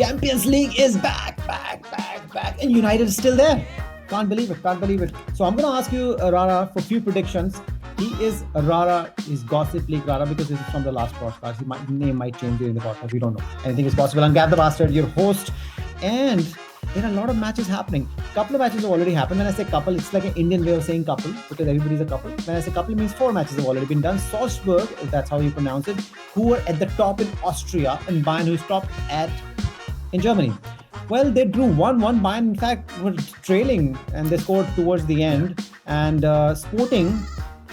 Champions League is back, and United is still there. Can't believe it. So I'm going to ask you, Rara, for a few predictions. He is Rara, is Gossip League Rara, because this is from the last podcast. His name might change during the podcast. We don't know. Anything is possible. I'm Gab the Bastard, your host. And there are a lot of matches happening. Couple of matches have already happened. When I say couple, it's like an Indian way of saying couple, because everybody's a couple. When I say couple, it means 4 matches have already been done. Strasbourg, if that's how you pronounce it, who are at the top in Austria, and Bayern, who's top in Germany. Well, they drew 1-1. Bayern, in fact, were trailing, and they scored towards the end. And Sporting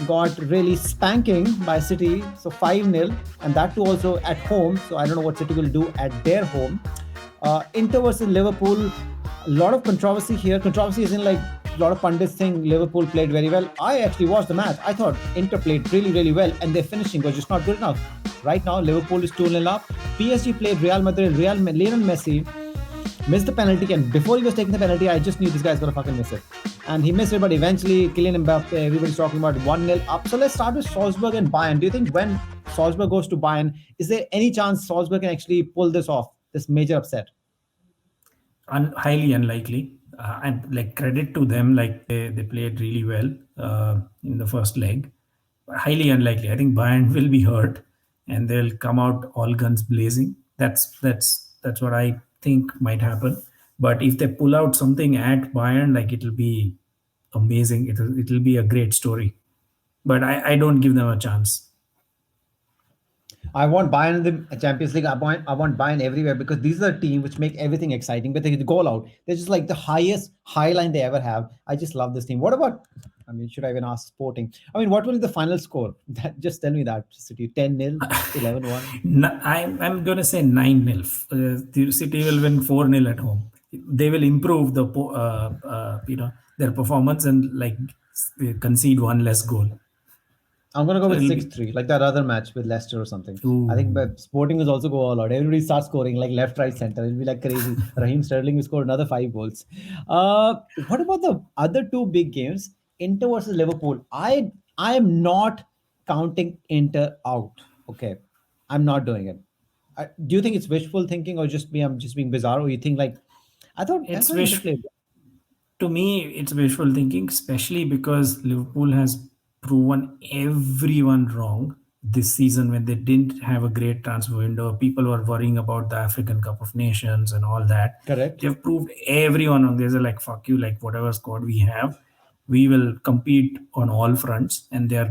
got really spanking by City, so 5-0, and that too also at home. So I don't know what City will do at their home. Inter versus Liverpool, a lot of controversy here. Controversy is in like a lot of pundits think Liverpool played very well. I actually watched the match. I thought Inter played really, really well, and their finishing was just not good enough. Right now, Liverpool is 2-0 up. PSG played Real Madrid. Lionel Messi missed the penalty, and before he was taking the penalty, I just knew this guy's gonna fucking miss it. And he missed it, but eventually Kylian Mbappe, everybody's talking about 1-0 up. So let's start with Strasbourg and Bayern. Do you think when Strasbourg goes to Bayern, is there any chance Strasbourg can actually pull this off, this major upset? Highly unlikely. And like credit to them, like they played really well in the first leg. But highly unlikely. I think Bayern will be hurt, and they'll come out all guns blazing. That's what I think might happen. But if they pull out something at Bayern, like it'll be amazing. It'll be a great story. But I don't give them a chance. I want Bayern in the Champions League. I want Bayern everywhere, because these are a team which make everything exciting. But they goal out. They're just like the highest high line they ever have. I just love this team. What about? I mean, should I even ask Sporting? I mean, what will be the final score? Just tell me that. City 10-0, 11-1. I'm going to say 9-0. The City will win 4-0 at home. They will improve their performance and like concede one less goal. I'm going to go with 6-3, like that other match with Leicester or something. Ooh. I think Sporting will also go all out. Everybody starts scoring like left, right, center. It'll be like crazy. Raheem Sterling will score another 5 goals. What about the other 2 big games? Inter versus Liverpool. I am not counting Inter out. Okay. I'm not doing it. Do you think it's wishful thinking, or just me? I'm just being bizarre, or you think like it's wishful. To me, it's wishful thinking, especially because Liverpool has proven everyone wrong this season when they didn't have a great transfer window. People were worrying about the African Cup of Nations and all that. Correct. They've proved everyone wrong. They're like, fuck you, like whatever squad we have, we will compete on all fronts, and they are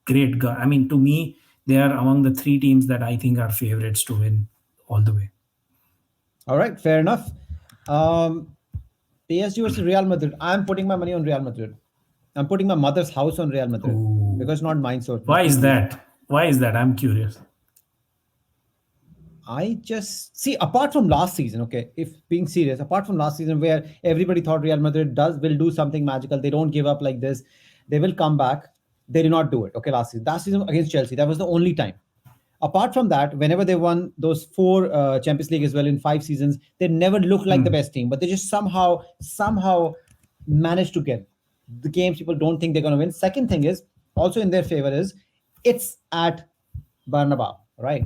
great. I mean, to me, they are among the 3 teams that I think are favorites to win all the way. All right, fair enough. PSG versus Real Madrid. I'm putting my money on Real Madrid. I'm putting my mother's house on Real Madrid. Ooh. Because not mine. So why is that? I'm curious. I just see, apart from last season, okay, if being serious, apart from last season where everybody thought Real Madrid will do something magical, they don't give up like this, they will come back. They did not do it. Okay, last season against Chelsea, that was the only time. Apart from that, whenever they won those 4 Champions League as well in 5 seasons, they never looked like the best team, but they just somehow managed to get the games people don't think they're going to win. Second thing is, also in their favor, is it's at Bernabeu, right?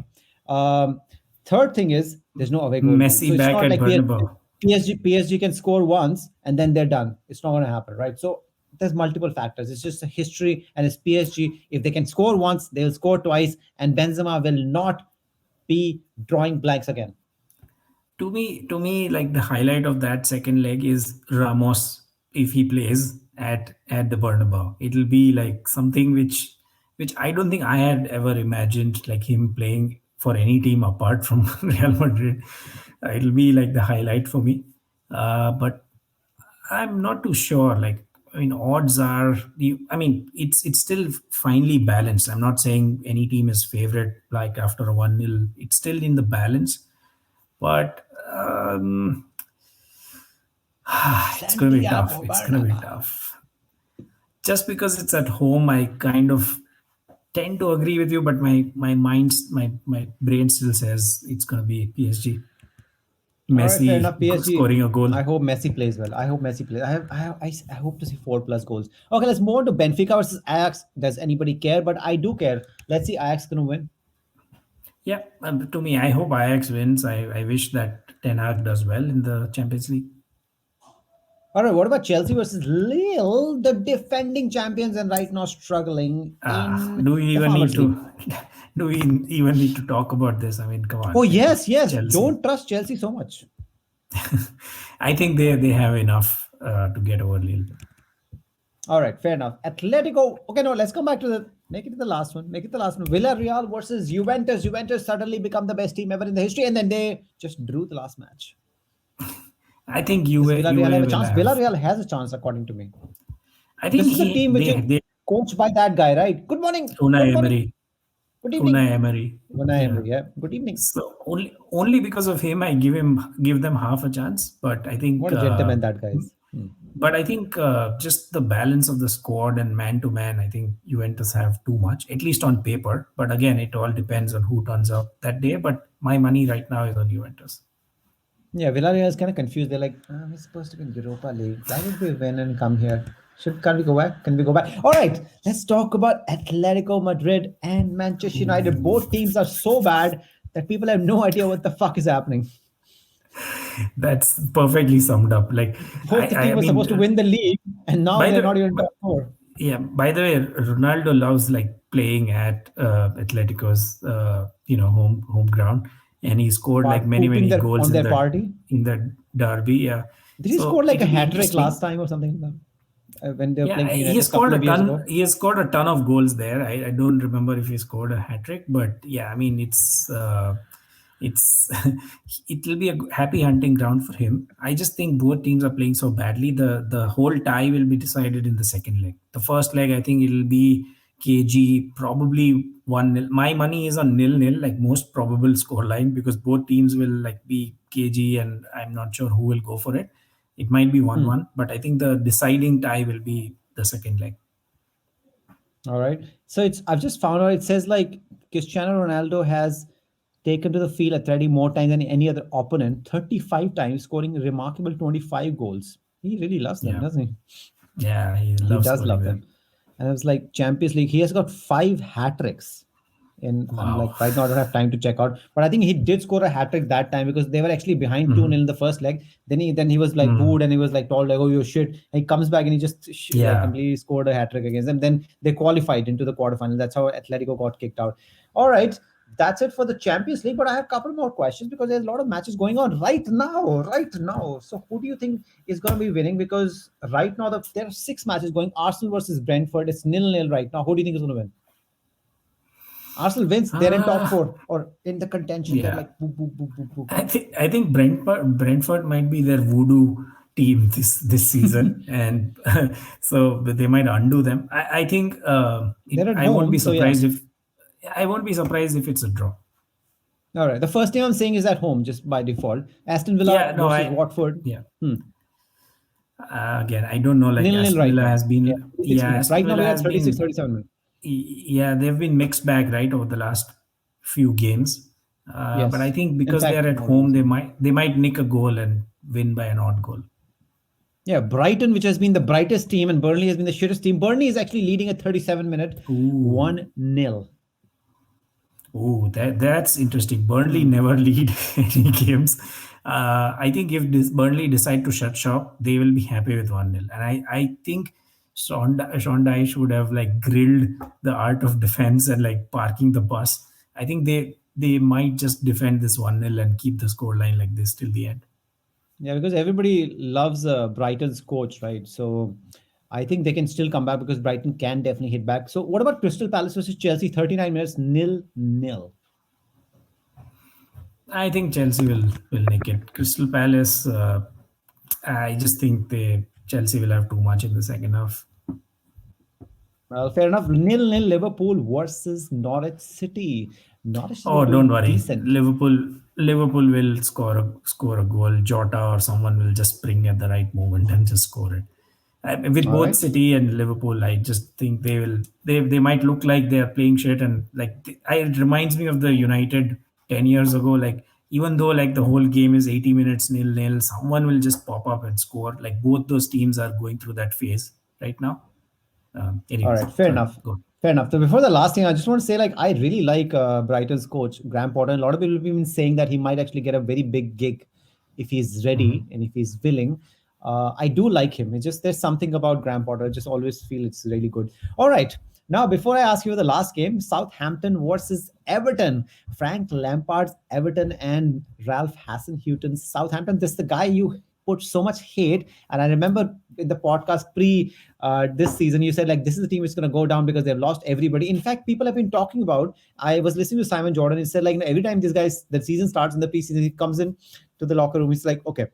Third thing is, there's no away goal. Messi so back at like Bernabeu. PSG can score once and then they're done. It's not going to happen, right? So there's multiple factors. It's just a history, and it's PSG. If they can score once, they'll score twice, and Benzema will not be drawing blanks again. To me, like the highlight of that second leg is Ramos. If he plays at the Bernabeu, it'll be like something which I don't think I had ever imagined, like him playing for any team apart from Real Madrid. It'll be like the highlight for me. But I'm not too sure. Like, I mean, odds are, it's still finely balanced. I'm not saying any team is favorite like after a 1-0. It's still in the balance. But it's going to be tough. It's going to be tough. Just because it's at home, I kind of tend to agree with you, but my brain still says it's going to be PSG. Messi scoring a goal. I hope Messi plays well. I hope Messi plays. I hope to see 4+ goals. Okay, let's move on to Benfica versus Ajax. Does anybody care? But I do care. Let's see Ajax going to win. Yeah, to me, I hope Ajax wins. I wish that Ten Hag does well in the Champions League. All right, what about Chelsea versus Lille, the defending champions and right now struggling in Do we the even need Farmers to? League? Do we even need to talk about this? I mean, come Oh, on, yes, it's yes. Chelsea. Don't trust Chelsea so much. I think they have enough to get over Lille. All right, fair enough. Atletico. Okay, no, let's come back to the make it to the last one. Make it the last one. Villarreal versus Juventus. Juventus suddenly become the best team ever in the history, and then they just drew the last match. I think Does Villarreal have Juve a will chance? have. Villarreal has a chance, according to me. I This think is the he team which is they coached by that guy, right? Good morning. Good Unai morning. Emery. Good Unai evening. Emery. Unai Yeah. Emery, yeah. Good evening. So only because of him, I give them half a chance. But I think What a gentleman that guy is. Hmm. just the balance of the squad and man to man, I think Juventus have too much, at least on paper. But again, it all depends on who turns up that day. But my money right now is on Juventus. Yeah, Villarreal is kind of confused. They're like, we're supposed to be in Europa League. Why would we win and come here? Can't we go back? Can we go back? All right, let's talk about Atletico Madrid and Manchester United. Both teams are so bad that people have no idea what the fuck is happening. That's perfectly summed up. Like Both the team I was mean, supposed to win the league, and now by they're the not even top four. yeah, by the way, Ronaldo loves like playing at Atletico's home ground, and he scored like Pooping many their goals on their party. in the derby. Yeah, Did he score so like a it'll be hat trick last interesting. time or something like that? When they were Yeah, playing for United a couple of years ago? He has scored a ton of goals there. I don't remember if he scored a hat trick, but yeah, I mean it's it will be a happy hunting ground for him. I just think both teams are playing so badly. The whole tie will be decided in the second leg. The first leg, I think it'll be KG probably 1-0. My money is on 0-0, like most probable scoreline, because both teams will like be KG, and I'm not sure who will go for it. It might be Hmm. 1-1, but I think the deciding tie will be the second leg. All right. So I've just found out it says like Cristiano Ronaldo has taken to the field at 30 more times than any other opponent, 35 times, scoring a remarkable 25 goals. He really loves them, Yeah, doesn't he? yeah, he He loves does scoring love them. them. And it was like Champions League. He has got 5 hat tricks. And I'm Wow. like, right now I don't have time to check out. But I think he did score a hat trick that time because they were actually behind 2-0 in the first leg. Then he was like Mhm. booed and he was like told like, oh you shit. And he comes back and he just like Yeah. completely scored a hat trick against them. Then they qualified into the quarterfinal. That's how Atletico got kicked out. All right. That's it for the Champions League. But I have a couple more questions because there's a lot of matches going on right now. Right now. So who do you think is going to be winning? Because right now there are 6 matches going. Arsenal versus Brentford. It's 0-0 right now. Who do you think is going to win? Arsenal wins, they're in top Ah, four or in the contention. They're yeah. like boop, boop, boop, boop, boop. I think Brentford might be their voodoo team this season, and so they might undo them. I think They're at I won't be home, so yeah. surprised if it's a draw. All right. The first thing I'm saying is at home, just by default. Aston Villa Yeah, no, versus I Watford. yeah. Hmm. Again, I don't know. Like 0-0 Aston right Villa now. has Yeah, been, 36 yeah, minutes. Aston Right now Villa we're at has 36, been, 37 minutes. yeah, they've been mixed bag right over the last few games. But I Yes. think In because they're fact, at more home, games. they might nick a goal and win by an odd goal. Yeah, Brighton, which has been the brightest team, and Burnley has been the shittest team. Burnley is actually leading at 37 minute, Ooh. 1-0. Oh, that's interesting. Burnley Hmm. never lead any games. I think if Burnley decide to shut shop, they will be happy with 1-0. And I think Sean Dyche would have like grilled the art of defense and like parking the bus. I think they might just defend this 1-0 and keep the score line like this till the end. Yeah, because everybody loves Brighton's coach, right? So I think they can still come back because Brighton can definitely hit back. So what about Crystal Palace versus Chelsea? 39 minutes, 0-0. I think Chelsea will nick it. Crystal Palace. I just think Chelsea will have too much in the second half. Well, fair enough. 0-0 Liverpool versus Norwich City. Norwich has Oh, been don't doing worry. decent. Liverpool will score a goal. Jota or someone will just spring at the right moment and just score it. With All both right. City and Liverpool, I just think they might look like they are playing shit, and like it reminds me of the United 10 years ago. Like even though like the whole game is 80 minutes 0-0, someone will just pop up and score. Like both those teams are going through that phase right now. All Anyways, right. Fair sorry, enough. go. Fair enough. So before the last thing, I just want to say, like, I really like Brighton's coach, Graham Potter. And a lot of people have been saying that he might actually get a very big gig if he's ready Mhm. and if he's willing. I do like him. It's just there's something about Graham Potter. I just always feel it's really good. All right. Now, before I ask you the last game, Southampton versus Everton. Frank Lampard's Everton and Ralph Hasenhuten's Southampton. This is the guy you put so much hate. And I remember in the podcast pre this season, you said like this is a team which is going to go down because they've lost everybody. In fact, people have been talking about. I was listening to Simon Jordan. He said like every time this guy's the season starts in the preseason, he comes in to the locker room. He's like, okay,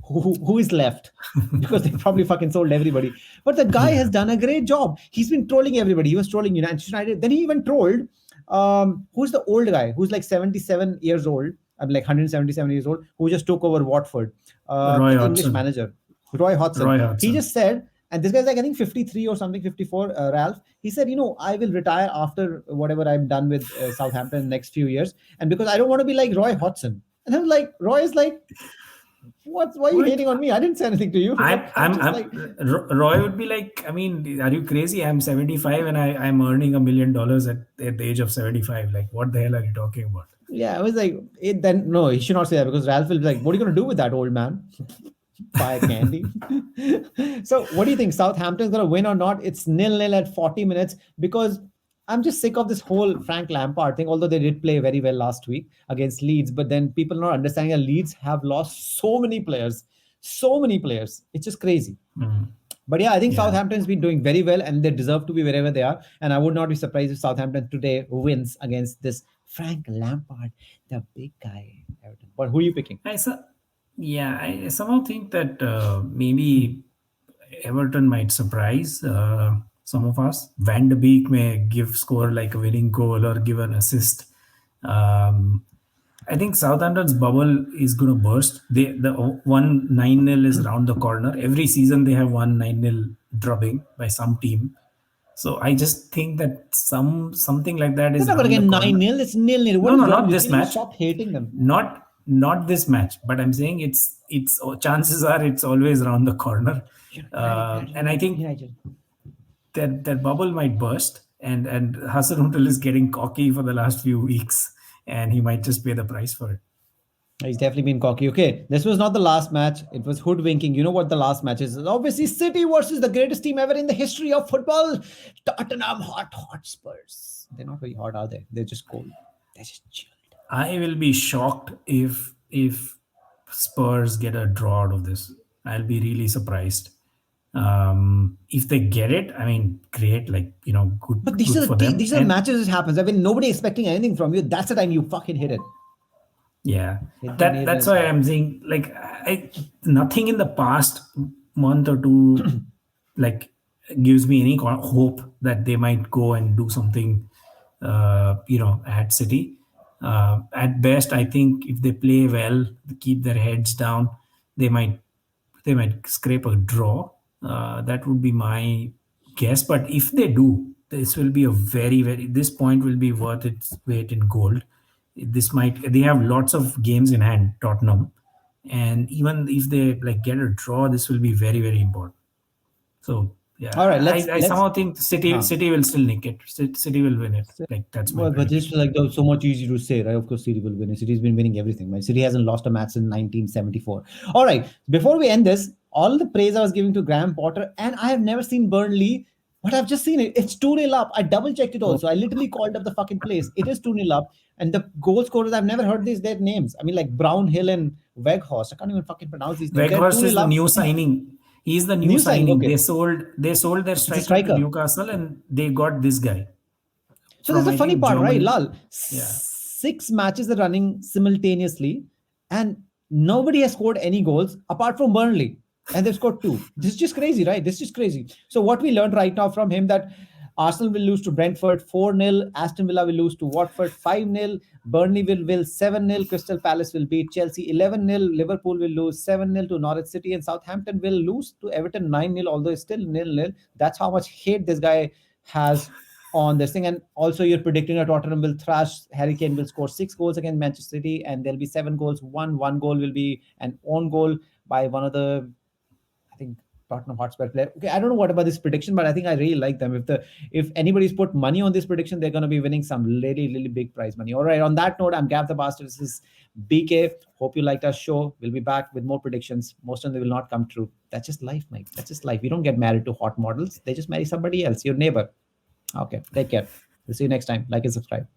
who is left? Because they probably fucking sold everybody. But the guy has Yeah. done a great job. He's been trolling everybody. He was trolling United. Then he even trolled who's the old guy who's like 77 years old. I'm like 177 years old, who just took over Watford, Roy the English Hodgson. manager, Roy Hodgson. Roy He Hodgson. just said, and this guy's like, I think 53 or something, 54, Ralph. He said, I will retire after whatever I'm done with Southampton in the next few years. And because I don't want to be like Roy Hodgson. And I'm like, Roy is like, why are you What? hating on me? I didn't say anything to you. I'm just like, Roy would be like, I mean, are you crazy? I'm 75 and I'm earning $1 million at the age of 75. Like, what the hell are you talking about? yeah, I was like, then no, he should not say that because Ralph will be like, what are you going to do with that old man? Buy candy. So, what do you think? Southampton's going to win or not? It's nil-nil at 40 minutes because I'm just sick of this whole Frank Lampard thing. Although they did play very well last week against Leeds, but then people not understanding that Leeds have lost so many players, so many players. It's just crazy. Mm. But yeah, I think Yeah. Southampton's been doing very well and they deserve to be wherever they are. And I would not be surprised if Southampton today wins against this Frank Lampard, the big guy. Everton. But who are you picking? I so, yeah, I somehow think that maybe Everton might surprise some of us. Van de Beek may score like a winning goal or give an assist. Um, I think Southampton's bubble is going to burst. The one 9-0 is around the corner. Every season they have one 9-0 drubbing by some team. So I just think that something like that They're is not going around to the get corner. 9-0. It's nil-nil. What No, is no, wrong not with this you? Can you match. stop hating them? Not this match. But I'm saying it's chances are it's always around the corner. And I think United. that bubble might burst, and Hassan Hutel is getting cocky for the last few weeks, and he might just pay the price for it. He's definitely been cocky. Okay, this was not the last match. It was hoodwinking. You know what the last match is? Obviously, City versus the greatest team ever in the history of football. Tottenham hot Spurs. They're not very hot, are they? They're just cold. They're just chilled. I will be shocked if Spurs get a draw out of this. I'll be really surprised. If they get it, I mean, great. Like good But these good are for them. these are the And matches that happens. I mean, nobody expecting anything from you. That's the time you fucking hit it. yeah, Hit the that nail on that's its why head. I'm saying like nothing in the past month or two like gives me any hope that they might go and do something at City. At best, I think if they play well, keep their heads down, they might they might scrape a draw. That would be my guess. But if they do, this will be a this point will be worth its weight in gold. They have lots of games in hand, Tottenham, and even if they like get a draw, this will be very important. So yeah, All right, I let's. somehow think Huh. City will still nick it. City will win it. Like that's my Well, but prediction. it's like so much easy to say, right? Of course, City will win. City's been winning everything. My City hasn't lost a match since 1974. All right, before we end this, all the praise I was giving to Graham Potter, and I have never seen Burnley, but I've just seen it. It's 2-0 up. I double checked it Oh, also. I literally called up the fucking place. It is 2-0 up. And the goal scorers, I've never heard their names. I mean, like Brownhill and Weghorst. I can't even fucking pronounce these names. They're Weghorst 2-0 is the up. new signing. He's the new New signing, signing. okay. They sold their It's a striker to striker. Newcastle and they got this guy So there's from a I funny think part, right, Germany. Lal? Yeah. 6 matches are running simultaneously, and nobody has scored any goals apart from Burnley, and they've scored two. This is just crazy, right? This is just crazy. So what we learned right now from him that Arsenal will lose to Brentford 4-0, Aston Villa will lose to Watford 5-0, Burnley will 7-0, Crystal Palace will beat Chelsea 11-0, Liverpool will lose 7-0 to Norwich City, and Southampton will lose to Everton 9-0, although it's still 0-0. That's how much hate this guy has on this thing. And also, you're predicting that Tottenham will thrash. Harry Kane will score 6 goals against Manchester City, and there'll be 7 goals. One goal will be an own goal by one of the, I think, Tottenham Hotspur player. Okay, I don't know what about this prediction, but I think I really like them. If anybody's put money on this prediction, they're going to be winning some really really big prize money. All right. On that note, I'm Gav the Bastard. This is BK. Hope you liked our show. We'll be back with more predictions. Most of them will not come true. That's just life, mate. That's just life. You don't get married to hot models. They just marry somebody else, your neighbor. Okay. Take care. We'll see you next time. Like and subscribe.